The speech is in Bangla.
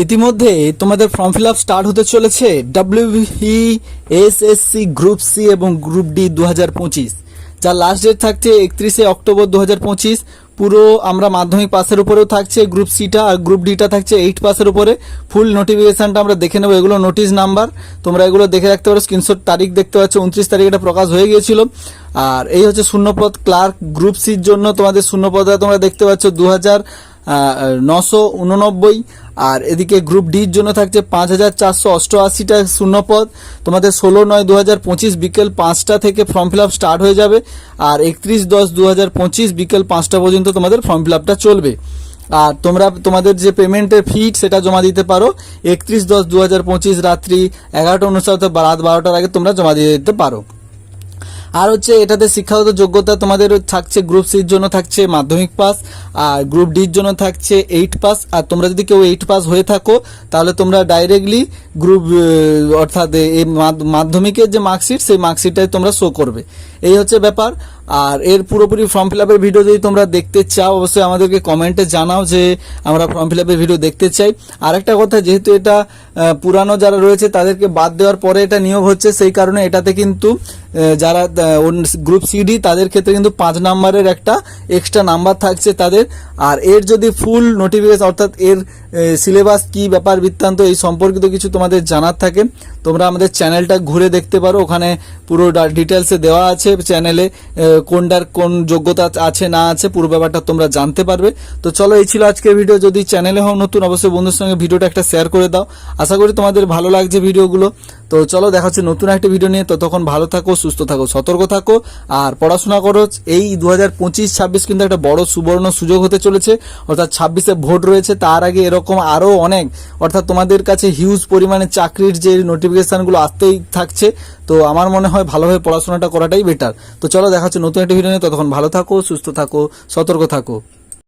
ইতিমধ্যে তোমাদের ফর্ম ফিল আপ স্টার্ট হতে চলেছে WBSSC গ্রুপ সি এবং গ্রুপ ডি 2025, যার লাস্ট ডেট থাকছে 31শে অক্টোবর 2025। পুরো আমরা মাধ্যমিক পাসের উপরেও থাকছে গ্রুপ সিটা, আর গ্রুপ ডিটা থাকছে 8 পাসের উপরে। ফুল নোটিফিকেশনটা আমরা দেখে নেবো। এগুলো নোটিশ নাম্বার, তোমরা এগুলো দেখে রাখতে পারো। স্ক্রিনশট তারিখ দেখতে পাচ্ছ, 29 তারিখ এটা প্রকাশ হয়ে গিয়েছিল। আর এই হচ্ছে শূন্যপদ ক্লার্ক গ্রুপ সির জন্য তোমাদের শূন্যপদটা তোমরা দেখতে পাচ্ছ 2989। আর এদিকে গ্রুপ ডির জন্য থাকছে 5488টা শূন্যপদ। তোমাদের 16/9/2025 বিকেল 5টা থেকে ফর্ম ফিল আপ স্টার্ট হয়ে যাবে, আর 31/10/2025 বিকেল 5টা পর্যন্ত তোমাদের ফর্ম ফিল আপটা চলবে। আর তোমরা তোমাদের যে পেমেন্টের ফি সেটা জমা দিতে পারো 31/10/2025 রাত্রি 11টা 59 রাত 12টার আগে তোমরা জমা দিয়ে দিতে পারো। আর হচ্ছে এটাতে শিক্ষাগত যোগ্যতা তোমাদের থাকছে গ্রুপ সির জন্য থাকছে মাধ্যমিক পাস, আর গ্রুপ ডির জন্য থাকছে 8 পাস। আর তোমরা যদি কেউ 8 পাস হয়ে থাকো তাহলে তোমরা ডাইরেক্টলি গ্রুপ অর্থাৎ এই মাধ্যমিকের যে মার্কশিট সেই মার্কশিটটাই তোমরা শো করবে। এই হচ্ছে ব্যাপার। আর এর পুরোপুরি ফর্ম ফিল আপের ভিডিও যদি তোমরা দেখতে চাও অবশ্যই আমাদেরকে কমেন্টে জানাও যে আমরা ফর্ম ফিল আপের ভিডিও দেখতে চাই। আরেকটা কথা, যেহেতু এটা পুরানো যারা রয়েছে তাদেরকে বাদ দেওয়ার পরে এটা নিয়োগ হচ্ছে, সেই কারণে এটাতে কিন্তু যারা গ্রুপ সিডি তাদের ক্ষেত্রে কিন্তু 5 নাম্বারের একটা এক্সট্রা নাম্বার থাকছে তাদের। আর এর যদি ফুল নোটিফিকেশন অর্থাৎ এর সিলেবাস কি ব্যাপার বৃত্তান্ত এই সম্পর্কিত কিছু তোমাদের জানার থাকে, তোমরা আমাদের চ্যানেলটা ঘুরে দেখতে পারো। ওখানে পুরো ডিটেলসে দেওয়া আছে চ্যানেলে, কোনটার কোন যোগ্যতা আছে না আছে পুরো ব্যাপারটা তোমরা জানতে পারবে। তো চলো, এই ছিল আজকের ভিডিও। যদি চ্যানেলে হও নতুন অবশ্যই বন্ধুর সঙ্গে ভিডিওটা একটা শেয়ার করে দাও। আশা করি তোমাদের ভালো লাগছে ভিডিওগুলো। তো চলো, দেখা হচ্ছে নতুন একটা ভিডিও নিয়ে। ততক্ষণ ভালো থাকো, সুস্থ থাকো, সতর্ক থাকো, আর পড়াশোনা করো। এই 2025-26 কিন্তু একটা বড় সুবর্ণ সুযোগ হতে চলেছে, অর্থাৎ 26-এ ভোট রয়েছে। তার আগে এরকম আরও অনেক, অর্থাৎ তোমাদের কাছে হিউজ পরিমাণে চাকরির যে নোটিফিকেশনগুলো আসতেই থাকছে। তো আমার মনে হয় ভালোভাবে পড়াশোনাটা করাটাই বেটার। তো চলো, দেখা হচ্ছে নতুন একটা ভিডিও নিয়ে। ততক্ষণ ভালো থাকো, সুস্থ থাকো, সতর্ক থাকো।